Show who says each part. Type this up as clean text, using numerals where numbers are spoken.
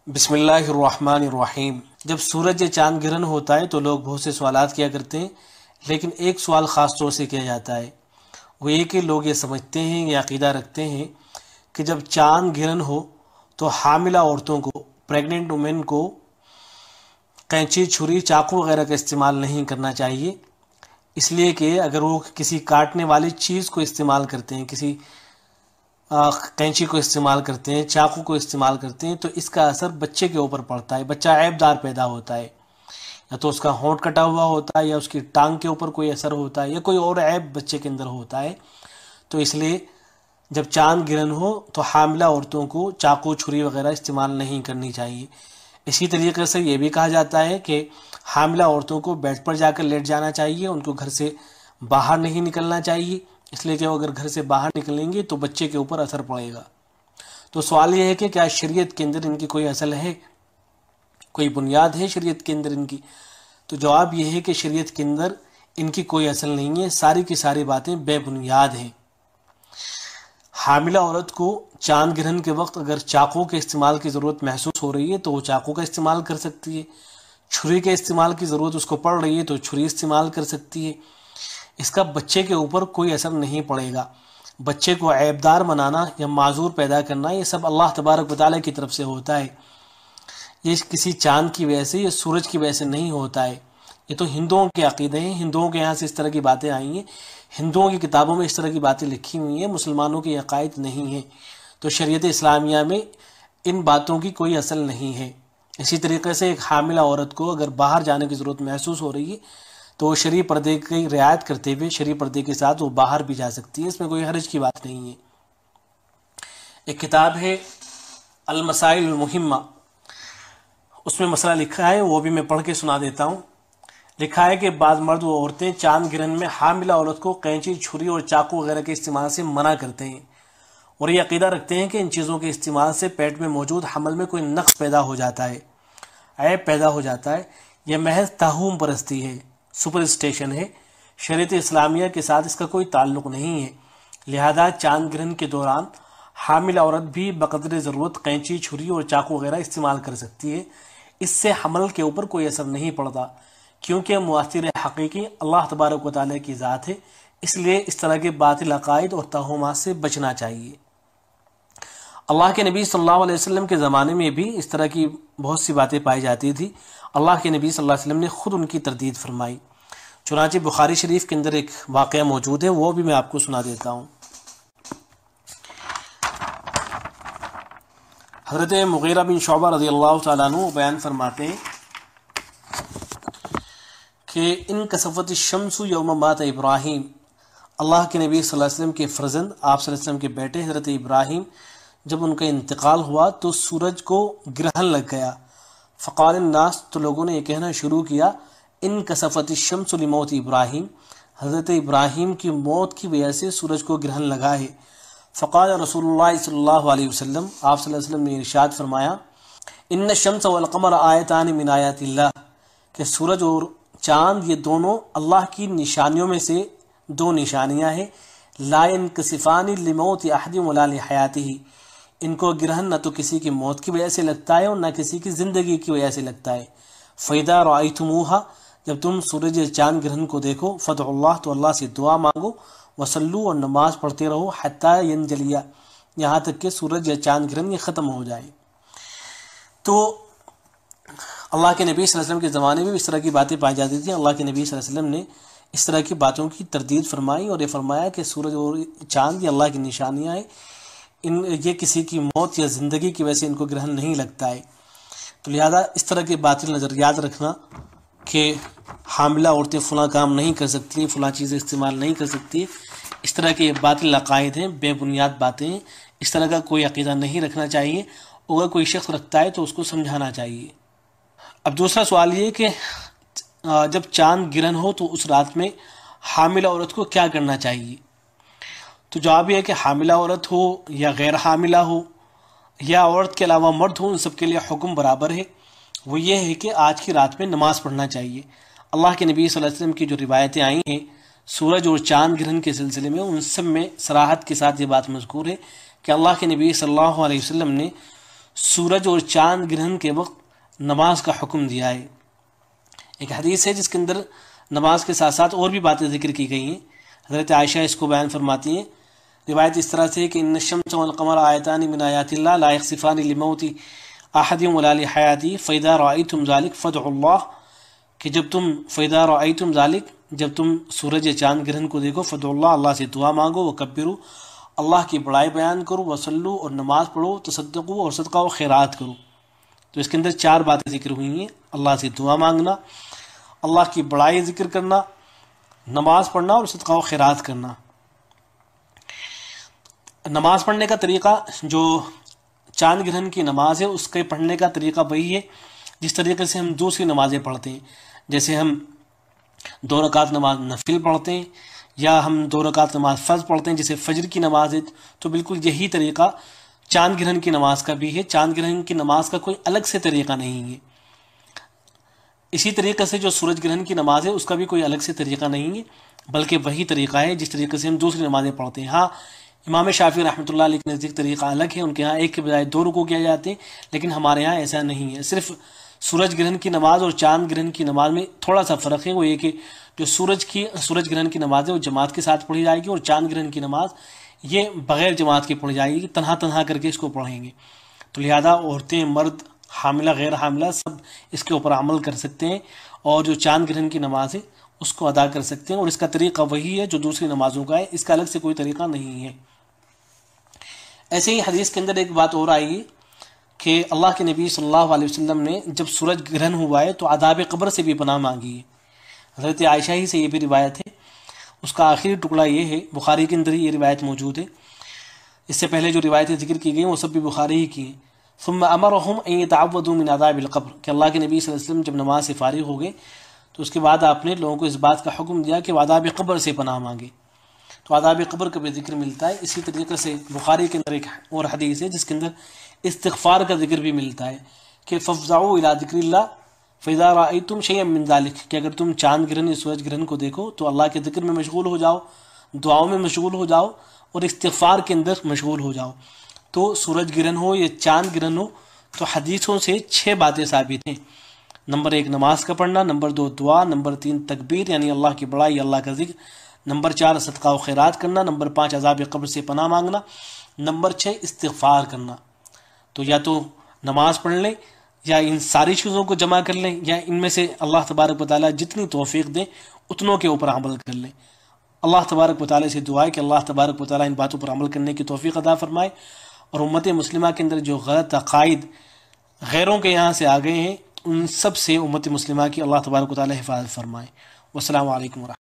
Speaker 1: بسم اللہ الرحمن الرحیم۔ جب سورج یا چاند گرہن ہوتا ہے تو لوگ بہت سے سوالات کیا کرتے ہیں، لیکن ایک سوال خاص طور سے کیا جاتا ہے، وہ یہ کہ لوگ یہ سمجھتے ہیں یا عقیدہ رکھتے ہیں کہ جب چاند گرہن ہو تو حاملہ عورتوں کو، پریگننٹ وومن کو قینچی، چھری، چاقو وغیرہ کا استعمال نہیں کرنا چاہیے، اس لیے کہ اگر وہ کسی کاٹنے والی چیز کو استعمال کرتے ہیں، کسی قینچی کو استعمال کرتے ہیں، چاقو کو استعمال کرتے ہیں، تو اس کا اثر بچے کے اوپر پڑتا ہے، بچہ عیب دار پیدا ہوتا ہے، یا تو اس کا ہونٹ کٹا ہوا ہوتا ہے، یا اس کی ٹانگ کے اوپر کوئی اثر ہوتا ہے، یا کوئی اور عیب بچے کے اندر ہوتا ہے۔ تو اس لیے جب چاند گرہن ہو تو حاملہ عورتوں کو چاقو، چھری وغیرہ استعمال نہیں کرنی چاہیے۔ اسی طریقے سے یہ بھی کہا جاتا ہے کہ حاملہ عورتوں کو بیڈ پر جا کر لیٹ جانا چاہیے، ان کو گھر سے باہر نہیں نکلنا چاہیے، اس لیے کہ وہ اگر گھر سے باہر نکلیں گے تو بچے کے اوپر اثر پڑے گا۔ تو سوال یہ ہے کہ کیا شریعت کے اندر ان کی کوئی اصل ہے، کوئی بنیاد ہے شریعت کے اندر ان کی؟ تو جواب یہ ہے کہ شریعت کے اندر ان کی کوئی اصل نہیں ہے، ساری کی ساری باتیں بے بنیاد ہیں۔ حاملہ عورت کو چاند گرہن کے وقت اگر چاقو کے استعمال کی ضرورت محسوس ہو رہی ہے تو وہ چاقو کا استعمال کر سکتی ہے، چھری کے استعمال کی ضرورت اس کو پڑ رہی ہے تو چھری استعمال کر سکتی ہے۔ اس کا بچے کے اوپر کوئی اثر نہیں پڑے گا۔ بچے کو عیبدار بنانا یا معذور پیدا کرنا، یہ سب اللہ تبارک و تعالیٰ کی طرف سے ہوتا ہے، یہ کسی چاند کی وجہ سے یا سورج کی وجہ سے نہیں ہوتا ہے۔ یہ تو ہندوؤں کے عقیدے ہیں، ہندوؤں کے یہاں سے اس طرح کی باتیں آئی ہیں، ہندوؤں کی کتابوں میں اس طرح کی باتیں لکھی ہوئی ہیں، مسلمانوں کے عقائد نہیں ہیں۔ تو شریعت اسلامیہ میں ان باتوں کی کوئی اصل نہیں ہے۔ اسی طریقے سے ایک حاملہ عورت کو اگر باہر جانے کی ضرورت محسوس ہو رہی ہے تو وہ شرعی پردے کی رعایت کرتے ہوئے شرعی پردے کے ساتھ وہ باہر بھی جا سکتی ہے، اس میں کوئی حرج کی بات نہیں ہے۔ ایک کتاب ہے المسائل المہمہ، اس میں مسئلہ لکھا ہے، وہ بھی میں پڑھ کے سنا دیتا ہوں۔ لکھا ہے کہ بعض مرد و عورتیں چاند گرہن میں حاملہ عورت کو قینچی، چھری اور چاقو وغیرہ کے استعمال سے منع کرتے ہیں، اور یہ عقیدہ رکھتے ہیں کہ ان چیزوں کے استعمال سے پیٹ میں موجود حمل میں کوئی نقص پیدا ہو جاتا ہے، عیب پیدا ہو جاتا ہے۔ یہ محض توہم پرستی ہے، سپر اسٹیشن ہے، شریعت اسلامیہ کے ساتھ اس کا کوئی تعلق نہیں ہے۔ لہذا چاند گرہن کے دوران حاملہ عورت بھی بقدر ضرورت قینچی، چھری اور چاقو وغیرہ استعمال کر سکتی ہے، اس سے حمل کے اوپر کوئی اثر نہیں پڑتا، کیونکہ مؤثر حقیقی اللہ تبارک و تعالیٰ کی ذات ہے، اس لیے اس طرح کے باطل عقائد اور توہمات سے بچنا چاہیے۔ اللہ کے نبی صلی اللہ علیہ وسلم کے زمانے میں بھی اس طرح کی بہت سی باتیں پائی جاتی تھی، اللہ کے نبی صلی اللہ علیہ وسلم نے خود ان کی تردید فرمائی۔ چنانچہ بخاری شریف کے اندر ایک واقعہ موجود ہے، وہ بھی میں آپ کو سنا دیتا ہوں۔ حضرت مغیرہ بن شعبہ رضی اللہ تعالیٰ عنہ بیان فرماتے ہیں کہ انکسفت الشمس یوم مات ابراہیم، اللہ کے نبی صلی اللہ علیہ وسلم کے فرزند، آپ صلی اللہ علیہ وسلم کے بیٹے حضرت ابراہیم، جب ان کا انتقال ہوا تو سورج کو گرہن لگ گیا۔ فقال الناس، تو لوگوں نے یہ کہنا شروع کیا، انکسفت الشمس لموت ابراہیم، حضرت ابراہیم کی موت کی وجہ سے سورج کو گرہن لگا ہے۔ فقال رسول اللہ صلی اللہ علیہ وسلم، آپ صلی اللہ علیہ وسلم نے ارشاد فرمایا، ان الشمس والقمر آیتان من آیات اللہ، کہ سورج اور چاند یہ دونوں اللہ کی نشانیوں میں سے دو نشانیاں ہیں، لا ينکسفان لموت احد ولا لحیاتہ، ان کو گرہن نہ تو کسی کی موت کی وجہ سے لگتا ہے اور نہ کسی کی زندگی کی وجہ سے لگتا ہے۔ فَإِذَا رَأَيْتُمُوهَا، جب تم سورج چاند گرہن کو دیکھو، فَادْعُوا اللَّهَ، تو اللہ سے دعا مانگو، وَصَلُّوا، اور نماز پڑھتے رہو، حَتَّى يَنْجَلِيَ، یہاں تک کہ سورج یا چاند گرہن یہ ختم ہو جائے۔ تو اللہ کے نبی صلی اللہ علیہ وسلم کے زمانے میں بھی اس طرح کی باتیں پائی جاتی تھیں، اللہ کے نبی صلی اللہ علیہ وسلم نے اس طرح کی باتوں کی تردید فرمائی اور یہ فرمایا کہ سورج اور چاند یہ اللہ کی نشانیاں ہیں، یہ کسی کی موت یا زندگی کی وجہ سے ان کو گرہن نہیں لگتا ہے۔ تو لہذا اس طرح کے باطل نظریات رکھنا کہ حاملہ عورتیں فلاں کام نہیں کر سکتی، فلاں چیزیں استعمال نہیں کر سکتی، اس طرح کے باطل عقائد ہیں، بے بنیاد باتیں ہیں، اس طرح کا کوئی عقیدہ نہیں رکھنا چاہیے، اگر کوئی شخص رکھتا ہے تو اس کو سمجھانا چاہیے۔ اب دوسرا سوال یہ کہ جب چاند گرہن ہو تو اس رات میں حاملہ عورت کو کیا کرنا چاہیے؟ تو جواب یہ ہے کہ حاملہ عورت ہو یا غیر حاملہ ہو یا عورت کے علاوہ مرد ہو، ان سب کے لیے حکم برابر ہے، وہ یہ ہے کہ آج کی رات میں نماز پڑھنا چاہیے۔ اللہ کے نبی صلی اللہ علیہ وسلم کی جو روایتیں آئی ہیں سورج اور چاند گرہن کے سلسلے میں، ان سب میں صراحت کے ساتھ یہ بات مذکور ہے کہ اللہ کے نبی صلی اللہ علیہ وسلم نے سورج اور چاند گرہن کے وقت نماز کا حکم دیا ہے۔ ایک حدیث ہے جس کے اندر نماز کے ساتھ ساتھ اور بھی باتیں ذکر کی گئی ہیں۔ حضرت عائشہ اس کو بیان فرماتی ہیں، روایت اس طرح سے کہ ان الشمس والقمر آیتان من آیات اللہ لا یخسفان لموت احد ولا لحیاتی فاذا رأیتم ذلک فادعوا اللہ، کہ جب تم فاذا رأیتم ذلک، جب تم سورج یا چاند گرہن کو دیکھو، فادعوا اللہ، اللہ سے دعا مانگو، وکبروا، اللہ کی بڑائی بیان کرو، وصلوا، اور نماز پڑھو، تصدقوا، اور صدقہ و خیرات کرو۔ تو اس کے اندر 4 باتیں ذکر ہوئی ہیں، اللہ سے دعا مانگنا، اللہ کی بڑائی ذکر کرنا، نماز پڑھنا اور صدقہ و خیرات کرنا۔ نماز پڑھنے کا طریقہ، جو چاند گرہن کی نماز ہے اس کے پڑھنے کا طریقہ وہی ہے جس طریقے سے ہم دوسری نمازیں پڑھتے ہیں، جیسے ہم 2 رکعت نماز نفل پڑھتے ہیں یا ہم 2 رکعت نماز فرض پڑھتے ہیں جیسے فجر کی نماز ہے، تو بالکل یہی طریقہ چاند گرہن کی نماز کا بھی ہے۔ چاند گرہن کی نماز کا کوئی الگ سے طریقہ نہیں ہے۔ اسی طریقے سے جو سورج گرہن کی نماز ہے اس کا بھی کوئی الگ سے طریقہ نہیں ہے، بلکہ وہی طریقہ ہے جس طریقے سے ہم دوسری نمازیں پڑھتے ہیں۔ ہاں، امام شافعی رحمۃ اللہ علیہ کے نزدیک طریقہ الگ ہے، ان کے ہاں ایک کے بجائے 2 رکوع کیا جاتے ہیں، لیکن ہمارے ہاں ایسا نہیں ہے۔ صرف سورج گرہن کی نماز اور چاند گرہن کی نماز میں تھوڑا سا فرق ہے، وہ یہ کہ جو سورج گرہن کی نماز ہے وہ جماعت کے ساتھ پڑھی جائے گی، اور چاند گرہن کی نماز یہ بغیر جماعت کے پڑھی جائے گی، تنہا تنہا کر کے اس کو پڑھیں گے۔ تو لہذا عورتیں، مرد، حاملہ، غیر حاملہ سب اس کے اوپر عمل کر سکتے ہیں، اور جو چاند گرہن کی نماز ہے اس کو ادا کر سکتے ہیں، اور اس کا طریقہ وہی ہے جو دوسری نمازوں کا ہے، اس کا الگ سے کوئی طریقہ نہیں ہے۔ ایسے ہی حدیث کے اندر ایک بات اور آئی ہے کہ اللہ کے نبی صلی اللہ علیہ وسلم نے جب سورج گرہن ہوا ہے تو عذاب قبر سے بھی پناہ مانگی ہے۔ حضرت عائشہ ہی سے یہ بھی روایت ہے، اس کا آخری ٹکڑا یہ ہے، بخاری کے اندر ہی یہ روایت موجود ہے، اس سے پہلے جو روایتیں ذکر کی گئی وہ سب بھی بخاری ہی کی ہیں۔ ثم امرهم ان يتعوذوا من عذاب القبر، کہ اللہ کے نبی صلی اللہ علیہ وسلم جب نماز سے فارغ ہو گئے تو اس کے بعد آپ نے لوگوں کو اس بات کا حکم دیا کہ وہ عذاب قبر سے پناہ مانگے۔ تو عذاب قبر کا بھی ذکر ملتا ہے۔ اسی طریقے سے بخاری کے اندر ایک اور حدیث ہے جس کے اندر استغفار کا ذکر بھی ملتا ہے کہ فافزعوا الى ذکر اللہ فاذا رأیتم شیئا من ذلک، کہ اگر تم چاند گرہن یا سورج گرہن کو دیکھو تو اللہ کے ذکر میں مشغول ہو جاؤ، دعاؤں میں مشغول ہو جاؤ، اور استغفار کے اندر مشغول ہو جاؤ۔ تو سورج گرہن ہو یا چاند گرہن ہو تو حدیثوں سے 6 باتیں ثابت ہیں۔ نمبر 1 نماز کا پڑھنا، نمبر 2 دعا، نمبر 3 تکبیر یعنی اللہ کی بڑائی، اللہ کا ذکر، نمبر 4 صدقہ و خیرات کرنا، نمبر 5 عذاب قبر سے پناہ مانگنا، نمبر 6 استغفار کرنا۔ تو یا تو نماز پڑھ لیں یا ان ساری چیزوں کو جمع کر لیں، یا ان میں سے اللہ تبارک و تعالیٰ جتنی توفیق دیں اتنوں کے اوپر عمل کر لیں۔ اللہ تبارک و تعالیٰ سے دعا ہے کہ اللہ تبارک و تعالیٰ ان باتوں پر عمل کرنے کی توفیق عطا فرمائے، اور امت مسلمہ کے اندر جو غلط عقائد غیروں کے یہاں سے آ گئے ہیں ان سب سے امت مسلمہ کی اللہ تبارک و تعالیٰ حفاظت فرمائے۔ والسلام علیکم ورحمۃ اللہ۔